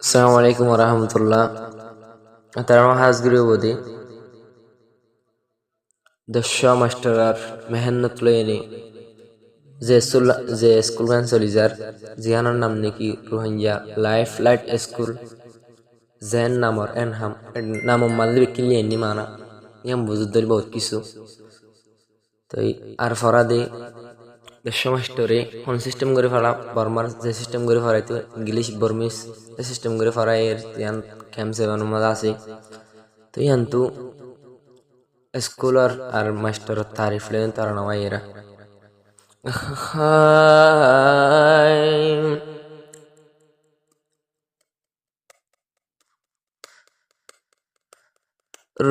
আসসালামু আলাইকুম রহমতুল্লাহ। তার হাজগুড়ি বদি দশ মাস্টার মেহনত লইনি যে স্কুল গান চলি যার জিয়ানোর নাম নাকি রোহিঙ্গা লাইফ লাইট স্কুল জেন নামর এনহাম নাম মাল্লি কিনলি এনি মানা ইয়াম বুঝুদ ধরি বহুত কিছু তো আর ফরাদে দশ মাস্টারে কোন সিস্টেম করে ফেলা বর্মার যে সিস্টেম করে ফেরাইতো ইংলিশ বর্মিস যে সিস্টেম করে ফেরাই এর ইয়ান খেমসে মজা আছে তো ইয়ান তো স্কুলার আর মাস্টার তারিফ লেন তারা নামাই এরা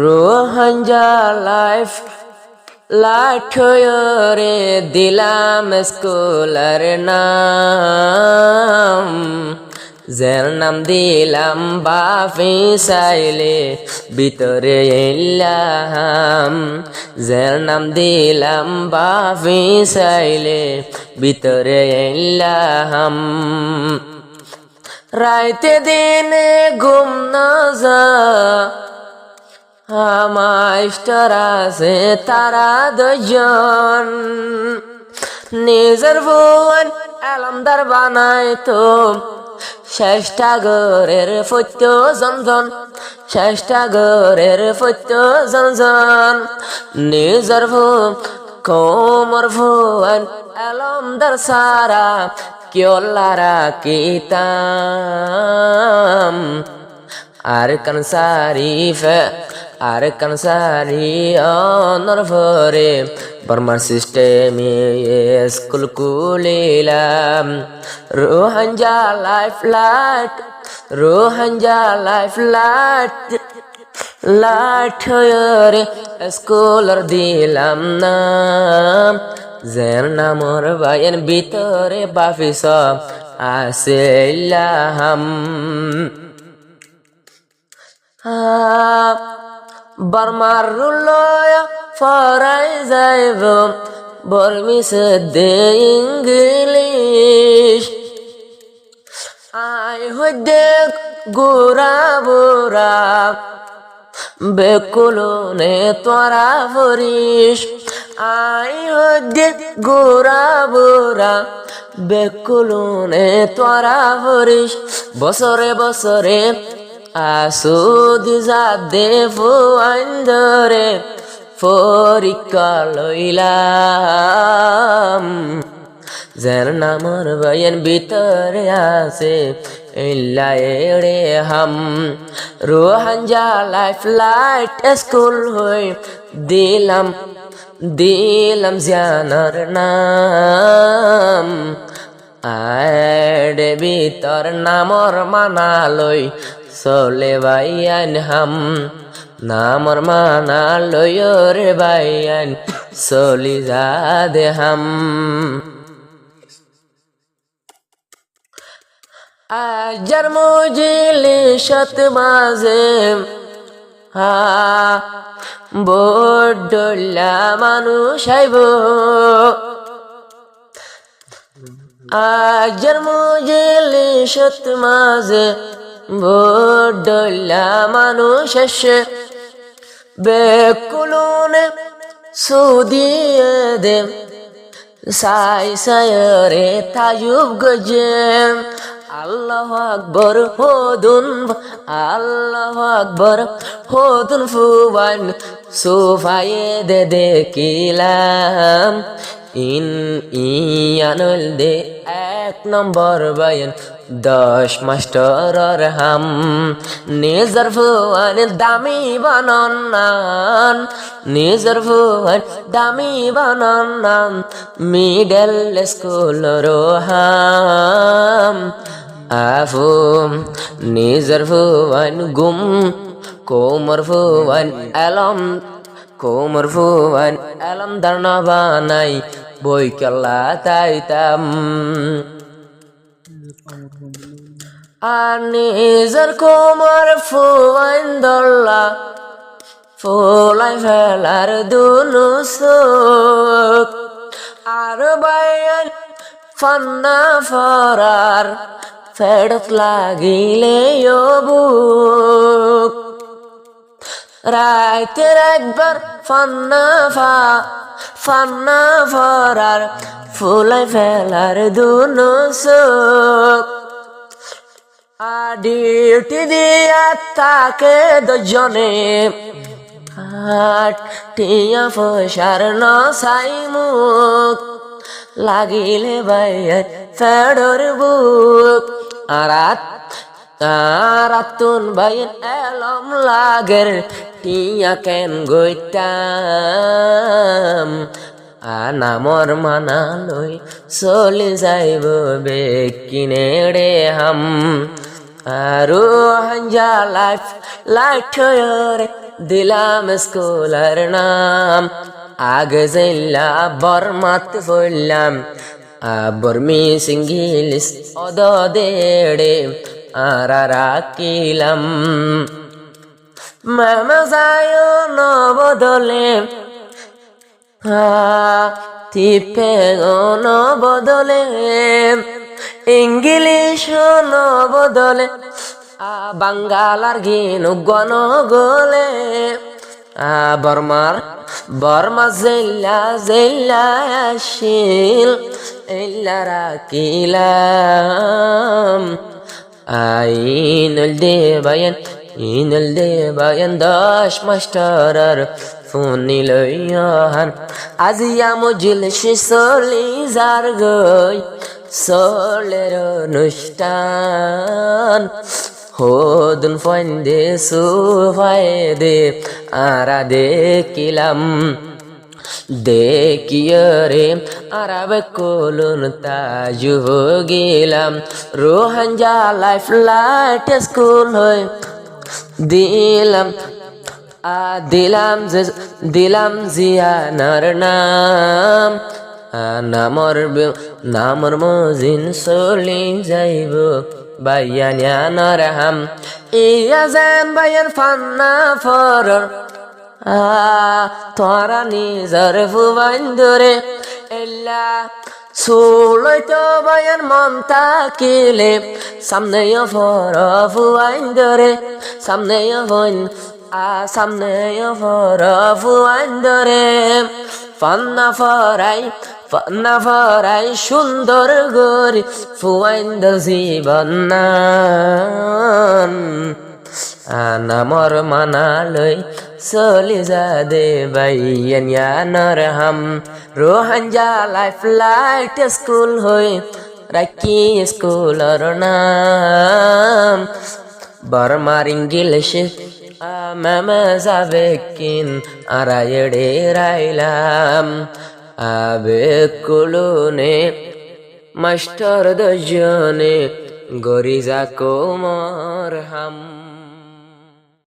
রোহাঞ্জা লাইফ লাঠরে দিলাম স্কুলার নাম জের নাম দিলাম বাফি সাইলে ভিতরে এলাম জের নাম দিলাম বাফি সাইলে ভিতরে এলাম রাইতে দিনে ঘুম না যা মাস্টার আছে তারা দুজন নিজের বোন আলমদার বানায় তো চেষ্টা গরের ফত্য জনজন চেষ্টা গরের ফত্য জনজন নিজের বোন কোমর বোন আলমদার সারা কিয়লারা কিতাম আর কানসারি অনর ভরে বর্মার সিস্টেমে স্কুল কুলিলাম রোহাঞ্জা লাইফ লাইট স্কুলার দিলাম নাম জের নামর বায়ের ভিতরে বাফিস আসিলাম বর্মার রুলয় ফরাই যাইব বর্মিস দে ইংলিশ আই হইদে গোরা বোরা বেকুলনে তোরা ফরিস আই হইদে গোরা বোরা বেকুলনে তোরা ফরিস বছরে বছরে আসুদি যাদে ফুয়াইন্দরে পরীক্ষা লইলাম যেন নামর বয়ান ভিতরে আছে ইল্লায়ে হাম রোহাঞ্জা লাইফ লাইট স্কুল হই দিলাম জানার নাম আড়ে ভিতর নামর মানালই চলে বাইয়ান হাম নামর মানালই রে বাইয়ান চলি যা দে হাম আজার মজিলি সত মাঝে বড্ডলা মানুষ আইব আজার মজিলি সত মাঝে বড্ডলা মানুষ এসে বেকুলনে সুদিয়ে দে সাই সায়রে তাজুব গজে আল্লাহ আকবর হোদুন ফুবান সোফায়ে দে দেখিলাম ইয়ানুল দে এক নম্বর বায়ন 10 মাস্টার হাম নিজের ফুয়ান দামি বানান মিডল স্কুল রোহাম আফুম নিজের ফুয়ান গুম কোমর ফুয়ান আলম দানা বানাই বই কেলা তাইতাম আর নিজের কোমর ফুয়ান দল্লা ফুলাই ফেলার দুনু চোখ আর বায়ান ফান্না ফরার ফেরত লাগিলে বুক রাইতের একবার ফান্না ফরার ফুলাই ফেলার দুনসুক ডিউটি দিয়া তাকে দুজনে টিয়া ফসার নসাই মুখ লাগিলে বাইয়ের ফেডর বুক আরাতুন বাইয়ের এলম লাগের টিয়া কেন গইতাম নামর মানা লই চলি যাইব বেকিনে রে হাম আরো হাঞ্জা লাইফ রে দিলাম স্কুলের নাম আগে যাইলা বর্মাত পড়লাম বর্মি সিঙ্গিলিস অদ দেড়ে রাখিলাম মামা যায় নবদলে তিপে নবদলে ইংলিশ নবদলে বাঙ্গালার গিন গণ গলে বর্মা জেলা আসিল এলা রাখিলাম ইনুল দেবায়ন দশ মাস্টারার ফোনি লইয়ান আজিয়া মজলিসে চলি যার গই চলের অনুষ্ঠান হোদন ফন্দে সুফায়দে আরা দেখিয়ে রে আরাবে কলুন তাজু গেলাম রোহাঞ্জা লাইট স্কুল হয়ে দিলাম জিয়ানার নামর মজিন চলি যাইব বাইয়ানিয়ানর হাম ইয়া যেন বাইয়ান ফান্না ফরর তোরা নিজর ফুবাইন ধরে এল্লা সুলই তো বাইয়ান মন তাকিলে সামনে ফর ফুয়াইন ধরে সামনে ফর ফুয়াইন ধরে ফান্না ফরাই সুন্দর গরি ফুয়াইন্দর জীবন নামর মানালই চলি যা দে বাইয়ানিয়ানর হাম রোহাঞ্জা লাইট স্কুল হই রাখি স্কুলর নাম বর্মার ইংলিশে মামা যাবে কিন আড়াইড়ে রাইলাম আবে কুলুনে মাস্টার দজনে গরিজা কোমর হাম